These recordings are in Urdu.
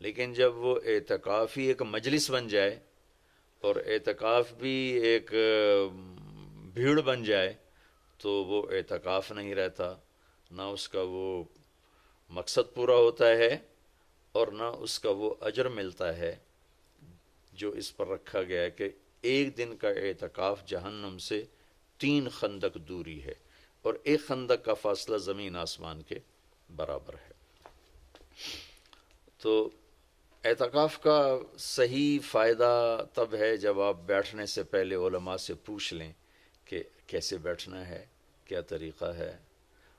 لیکن جب وہ اعتکاف ہی ایک مجلس بن جائے اور اعتکاف بھی ایک بھیڑ بن جائے تو وہ اعتکاف نہیں رہتا، نہ اس کا وہ مقصد پورا ہوتا ہے اور نہ اس کا وہ اجر ملتا ہے جو اس پر رکھا گیا ہے کہ ایک دن کا اعتکاف جہنم سے 3 خندق دوری ہے، اور ایک خندق کا فاصلہ زمین آسمان کے برابر ہے۔ تو اعتکاف کا صحیح فائدہ تب ہے جب آپ بیٹھنے سے پہلے علماء سے پوچھ لیں کہ کیسے بیٹھنا ہے، کیا طریقہ ہے۔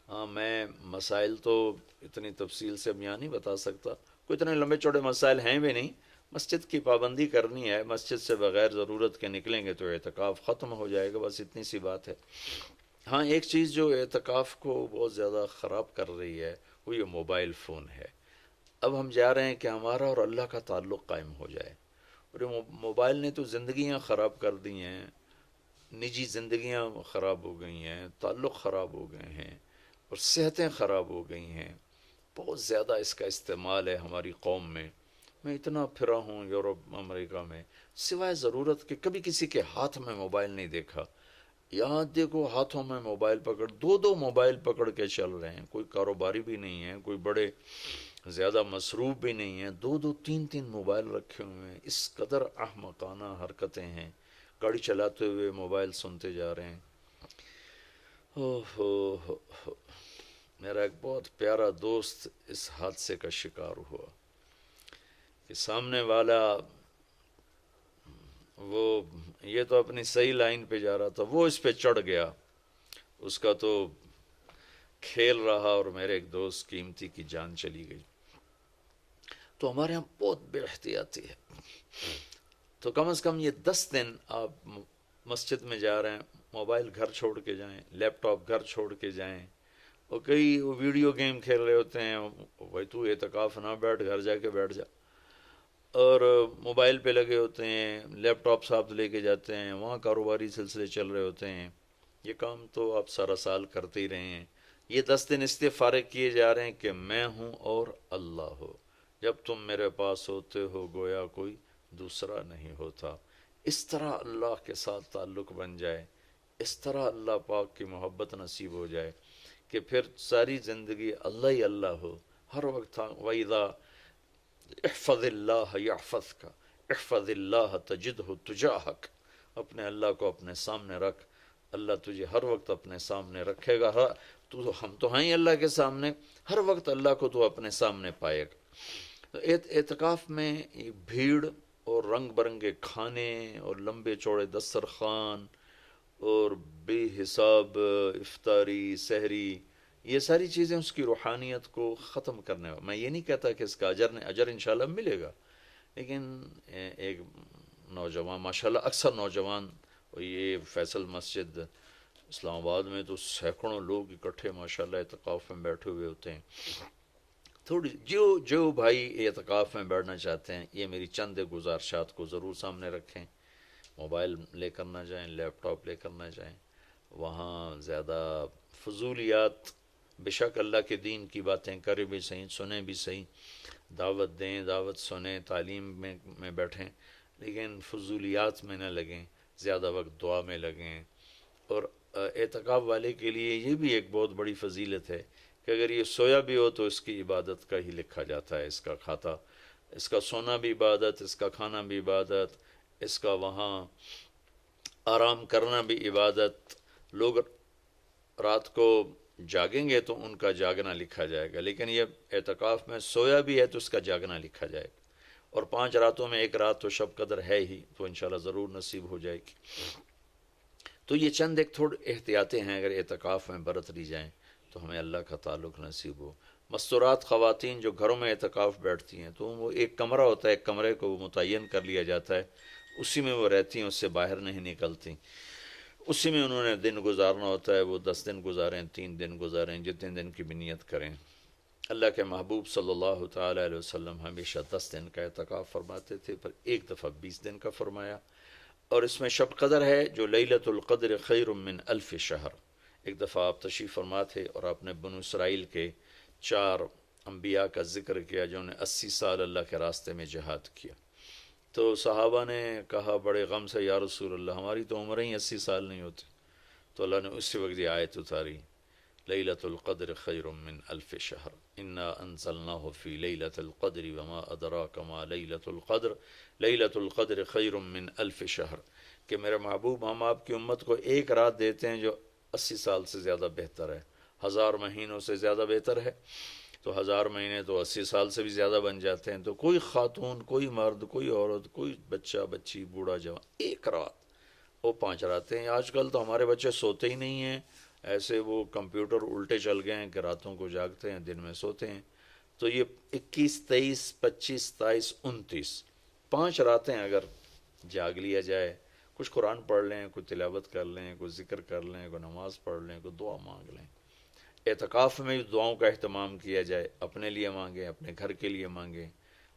ہاں، میں مسائل تو اتنی تفصیل سے یہاں نہیں بتا سکتا، کوئی اتنے لمبے چوڑے مسائل ہیں بھی نہیں۔ مسجد کی پابندی کرنی ہے، مسجد سے بغیر ضرورت کے نکلیں گے تو اعتکاف ختم ہو جائے گا، بس اتنی سی بات ہے۔ ہاں، ایک چیز جو اعتکاف کو بہت زیادہ خراب کر رہی ہے وہ یہ موبائل فون ہے۔ اب ہم چاہ رہے ہیں کہ ہمارا اور اللہ کا تعلق قائم ہو جائے، اور یہ موبائل نے تو زندگیاں خراب کر دی ہیں، نجی زندگیاں خراب ہو گئی ہیں، تعلق خراب ہو گئے ہیں، اور صحتیں خراب ہو گئی ہیں۔ بہت زیادہ اس کا استعمال ہے ہماری قوم میں۔ میں اتنا پھرا ہوں یورپ امریکہ میں، سوائے ضرورت کہ کبھی کسی کے ہاتھ میں موبائل نہیں دیکھا۔ یہاں دیکھو ہاتھوں میں موبائل پکڑ، 2 موبائل پکڑ کے چل رہے ہیں، کوئی کاروباری بھی نہیں ہے، کوئی بڑے زیادہ مصروف بھی نہیں ہیں، 2 3 موبائل رکھے ہوئے ہیں۔ اس قدر احمقانہ حرکتیں ہیں، گاڑی چلاتے ہوئے موبائل سنتے جا رہے ہیں۔ ہو میرا ایک بہت پیارا دوست اس حادثے کا شکار ہوا کہ سامنے والا وہ یہ تو اپنی صحیح لائن پہ جا رہا تھا، وہ اس پہ چڑھ گیا، اس کا تو کھیل رہا، اور میرے ایک دوست قیمتی کی جان چلی گئی۔ تو ہمارے یہاں بہت بے احتیاطی ہے۔ تو کم از کم یہ 10 دن آپ مسجد میں جا رہے ہیں، موبائل گھر چھوڑ کے جائیں، لیپ ٹاپ گھر چھوڑ کے جائیں، اور کئی وہ ویڈیو گیم کھیل رہے ہوتے ہیں، بھائی تو اعتکاف نہ بیٹھ، گھر جا کے بیٹھ جا، اور موبائل پہ لگے ہوتے ہیں، لیپ ٹاپ ساتھ لے کے جاتے ہیں، وہاں کاروباری سلسلے چل رہے ہوتے ہیں۔ یہ کام تو آپ سارا سال کرتے ہی رہے ہیں۔ یہ 10 دن اس لیے فارغ کیے جا رہے ہیں کہ میں ہوں اور اللہ ہو، جب تم میرے پاس ہوتے ہو گویا کوئی دوسرا نہیں ہوتا۔ اس طرح اللہ کے ساتھ تعلق بن جائے، اس طرح اللہ پاک کی محبت نصیب ہو جائے کہ پھر ساری زندگی اللہ ہی اللہ ہو، ہر وقت۔ وَإِذَا احفظ اللہ یحفظک، احفظ اللہ تجدہ تجاہک، اپنے اللہ کو اپنے سامنے رکھ، اللہ تجھے ہر وقت اپنے سامنے رکھے گا۔ ہم تو ہیں ہی اللہ کے سامنے، ہر وقت اللہ کو تو اپنے سامنے پائے گا۔ تو اعتکاف میں بھیڑ اور رنگ برنگے کھانے اور لمبے چوڑے دسترخوان اور بے حساب افطاری سحری، یہ ساری چیزیں اس کی روحانیت کو ختم کرنے میں یہ نہیں کہتا کہ اس کا اجر انشاءاللہ ملے گا، لیکن ایک نوجوان ماشاءاللہ اکثر نوجوان، یہ فیصل مسجد اسلام آباد میں تو سینکڑوں لوگ اکٹھے ماشاءاللہ اعتکاف میں بیٹھے ہوئے ہوتے ہیں۔ تھوڑی جو بھائی اعتکاف میں بیٹھنا چاہتے ہیں، یہ میری چند گزارشات کو ضرور سامنے رکھیں۔ موبائل لے کر نہ جائیں، لیپ ٹاپ لے کر نہ جائیں، وہاں زیادہ فضولیات، بے شک اللہ کے دین کی باتیں کریں بھی صحیح، سنیں بھی صحیح، دعوت دیں، دعوت سنیں، تعلیم میں بیٹھیں، لیکن فضولیات میں نہ لگیں، زیادہ وقت دعا میں لگیں۔ اور اعتکاف والے کے لیے یہ بھی ایک بہت بڑی فضیلت ہے کہ اگر یہ سویا بھی ہو تو اس کی عبادت کا ہی لکھا جاتا ہے، اس کا کھاتا، اس کا سونا بھی عبادت، اس کا کھانا بھی عبادت، اس کا وہاں آرام کرنا بھی عبادت۔ لوگ رات کو جاگیں گے تو ان کا جاگنا لکھا جائے گا، لیکن یہ اعتکاف میں سویا بھی ہے تو اس کا جاگنا لکھا جائے گا۔ اور 5 راتوں میں 1 رات تو شب قدر ہے ہی، تو انشاءاللہ ضرور نصیب ہو جائے گی۔ تو یہ چند ایک تھوڑے احتیاطیں ہیں، اگر اعتکاف میں برت لی جائیں تو ہمیں اللہ کا تعلق نصیب ہو۔ مستورات خواتین جو گھروں میں اعتکاف بیٹھتی ہیں تو وہ ایک کمرہ ہوتا ہے، ایک کمرے کو وہ متعین کر لیا جاتا ہے، اسی میں وہ رہتی ہیں، اس سے باہر نہیں نکلتی، اسی میں انہوں نے دن گزارنا ہوتا ہے۔ وہ 10 دن گزاریں، 3 دن گزاریں، جتنے دن کی بھی نیت کریں۔ اللہ کے محبوب صلی اللہ تعالیٰ علیہ وسلم ہمیشہ 10 دن کا اعتکاف فرماتے تھے، پر ایک دفعہ 20 دن کا فرمایا۔ اور اس میں شب قدر ہے جو لیلۃ القدر خیر من 1000 شہر۔ ایک دفعہ آپ تشریف فرما تھے اور آپ نے بنو اسرائیل کے 4 انبیاء کا ذکر کیا جنہوں نے 80 سال اللہ کے راستے میں جہاد کیا. تو صحابہ نے کہا بڑے غم سے، یا رسول اللہ ہماری تو عمریں ہی 80 سال نہیں ہوتی. تو اللہ نے اسی وقت یہ آیت اتاری، لیلۃ القدر خیر من الف شہر انا انزلناہ فی لیلۃ القدر وما ادراک ما لیلۃ القدر لیلۃ القدر خیر من الف شہر، کہ میرے محبوب ہم آپ کی امت کو ایک رات دیتے ہیں جو 80 سال سے زیادہ بہتر ہے، 1000 مہینوں سے زیادہ بہتر ہے. تو 1000 مہینے تو 80 سال سے بھی زیادہ بن جاتے ہیں. تو کوئی خاتون، کوئی مرد، کوئی عورت، کوئی بچہ بچی، بوڑھا جوان، ایک رات وہ 5 راتیں ہیں. آج کل تو ہمارے بچے سوتے ہی نہیں ہیں، ایسے وہ کمپیوٹر الٹے چل گئے ہیں کہ راتوں کو جاگتے ہیں دن میں سوتے ہیں. تو یہ 21 23 25 27 29 5 راتیں اگر جاگ لیا جائے، کچھ قرآن پڑھ لیں، کوئی تلاوت کر لیں، کوئی ذکر کر لیں، کوئی نماز پڑھ لیں، کوئی دعا مانگ لیں. اعتکاف میں دعاؤں کا اہتمام کیا جائے، اپنے لیے مانگیں، اپنے گھر کے لیے مانگیں،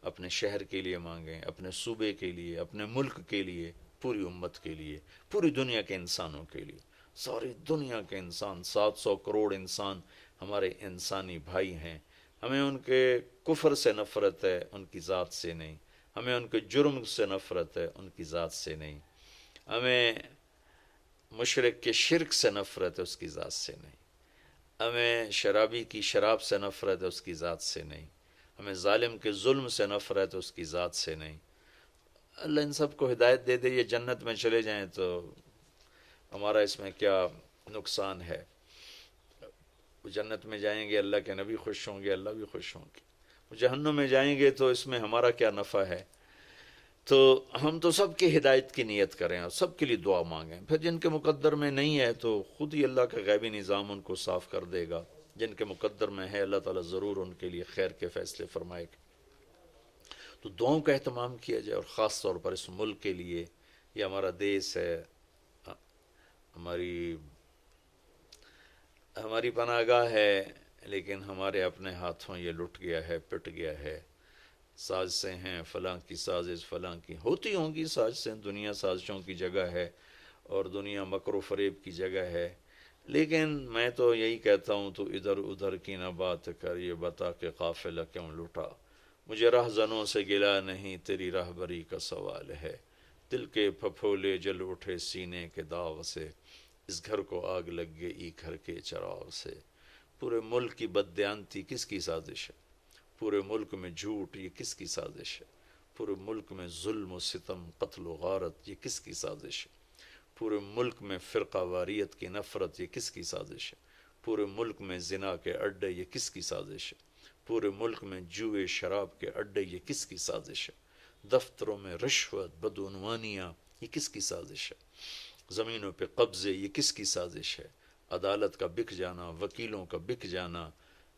اپنے شہر کے لیے مانگیں، اپنے صوبے کے لیے، اپنے ملک کے لیے، پوری امت کے لیے، پوری دنیا کے انسانوں کے لیے. ساری دنیا کے انسان، 700 کروڑ انسان ہمارے انسانی بھائی ہیں. ہمیں ان کے کفر سے نفرت ہے، ان کی ذات سے نہیں. ہمیں ان کے جرم سے نفرت ہے، ان کی ذات سے نہیں. ہمیں مشرک کے شرک سے نفرت ہے، اس کی ذات سے نہیں. ہمیں شرابی کی شراب سے نفرت ہے، اس کی ذات سے نہیں. ہمیں ظالم کے ظلم سے نفرت ہے، اس کی ذات سے نہیں. اللہ ان سب کو ہدایت دے دے، یہ جنت میں چلے جائیں تو ہمارا اس میں کیا نقصان ہے. جنت میں جائیں گے اللہ کے نبی خوش ہوں گے، اللہ بھی خوش ہوں گے. جہنم میں جائیں گے تو اس میں ہمارا کیا نفع ہے. تو ہم تو سب کی ہدایت کی نیت کریں اور سب کے لیے دعا مانگیں. پھر جن کے مقدر میں نہیں ہے تو خود ہی اللہ کا غیبی نظام ان کو صاف کر دے گا. جن کے مقدر میں ہے اللہ تعالیٰ ضرور ان کے لیے خیر کے فیصلے فرمائے گا. تو دعاؤں کا اہتمام کیا جائے، اور خاص طور پر اس ملک کے لیے. یہ ہمارا دیس ہے، ہماری پناہ گاہ ہے، لیکن ہمارے اپنے ہاتھوں یہ لٹ گیا ہے، پٹ گیا ہے. سازشیں ہیں، فلاں کی سازش، فلاں کی ہوتی ہوں گی سازشیں. دنیا سازشوں کی جگہ ہے اور دنیا مکر و فریب کی جگہ ہے. لیکن میں تو یہی کہتا ہوں، تو ادھر ادھر کی نہ بات کر، یہ بتا کہ قافلہ کیوں لٹا. مجھے رہزنوں سے گلا نہیں، تیری راہبری کا سوال ہے. دل کے پھپھولے جل اٹھے سینے کے داغ سے، اس گھر کو آگ لگ گئی گھر کے چراغ سے. پورے ملک کی بددیانتی کس کی سازش ہے؟ پورے ملک میں جھوٹ، یہ کس کی سازش ہے؟ پورے ملک میں ظلم و ستم، قتل و غارت، یہ کس کی سازش ہے؟ پورے ملک میں فرقہ واریت کی نفرت، یہ کس کی سازش ہے؟ پورے ملک میں زنا کے اڈے، یہ کس کی سازش ہے؟ پورے ملک میں جوئے شراب کے اڈے، یہ کس کی سازش ہے؟ دفتروں میں رشوت، بدعنوانیاں، یہ کس کی سازش ہے؟ زمینوں پہ قبضے، یہ کس کی سازش ہے؟ عدالت کا بک جانا، وکیلوں کا بک جانا،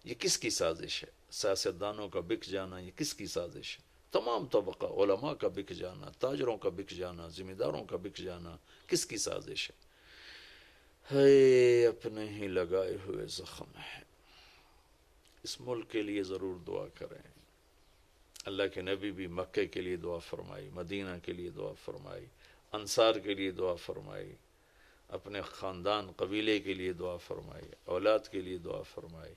یہ کس کی سازش ہے؟ سیاستدانوں کا بک جانا، یہ کس کی سازش ہے؟ تمام طبقہ، علماء کا بک جانا، تاجروں کا بک جانا، ذمہ داروں کا بک جانا، کس کی سازش ہے؟ ہے اپنے ہی لگائے ہوئے زخم ہے. اس ملک کے لیے ضرور دعا کریں. اللہ کے نبی بھی مکے کے لیے دعا فرمائی، مدینہ کے لیے دعا فرمائی، انصار کے لیے دعا فرمائی، اپنے خاندان قبیلے کے لیے دعا فرمائی، اولاد کے لیے دعا فرمائی.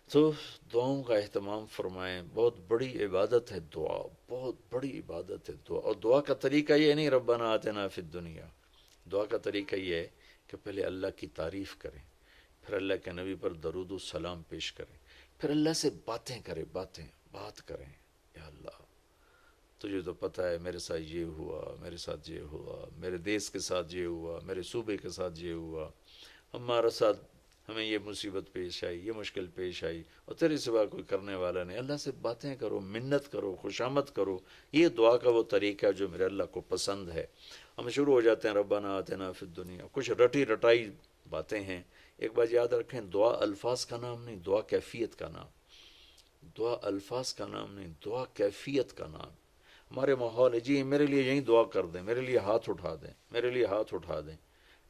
تو دعاؤں کا اہتمام فرمائیں. بہت بڑی عبادت ہے دعا، بہت بڑی عبادت ہے دعا. اور دعا کا طریقہ یہ نہیں ربنا آتنا فی الدنیا. دعا کا طریقہ یہ ہے کہ پہلے اللہ کی تعریف کریں، پھر اللہ کے نبی پر درود و سلام پیش کریں، پھر اللہ سے باتیں کریں، بات کریں. یا اللہ تجھے تو پتہ ہے میرے ساتھ یہ ہوا، میرے ساتھ یہ ہوا، میرے دیس کے ساتھ یہ ہوا، میرے صوبے کے ساتھ یہ ہوا، ہمارا ساتھ ہمیں یہ مصیبت پیش آئی، یہ مشکل پیش آئی، اور تیرے سوا کوئی کرنے والا نہیں. اللہ سے باتیں کرو، منت کرو، خوشامد کرو. یہ دعا کا وہ طریقہ جو میرے اللہ کو پسند ہے. ہم شروع ہو جاتے ہیں ربنا آتنا فی الدنیا، کچھ رٹی رٹائی باتیں ہیں. ایک بات یاد رکھیں، دعا الفاظ کا نام نہیں، دعا کیفیت کا نام. دعا الفاظ کا نام نہیں، دعا کیفیت کا نام. ہمارے ماحول ہے جی میرے لیے یہیں دعا کر دیں، میرے لیے ہاتھ اٹھا دیں، میرے لیے ہاتھ اٹھا دیں.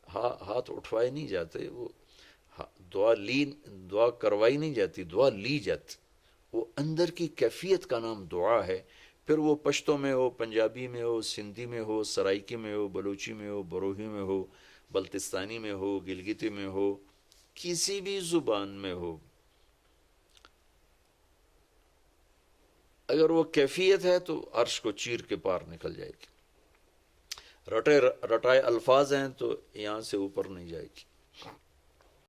ہاتھ اٹھوائے نہیں جاتے، وہ دعا کروائی نہیں جاتی، دعا لی جاتی. وہ اندر کی کیفیت کا نام دعا ہے. پھر وہ پشتو میں ہو، پنجابی میں ہو، سندھی میں ہو، سرائکی میں ہو، بلوچی میں ہو، بروہی میں ہو، بلتستانی میں ہو، گلگتی میں ہو، کسی بھی زبان میں ہو. اگر وہ کیفیت ہے تو عرش کو چیر کے پار نکل جائے گی، رٹائے الفاظ ہیں تو یہاں سے اوپر نہیں جائے گی۔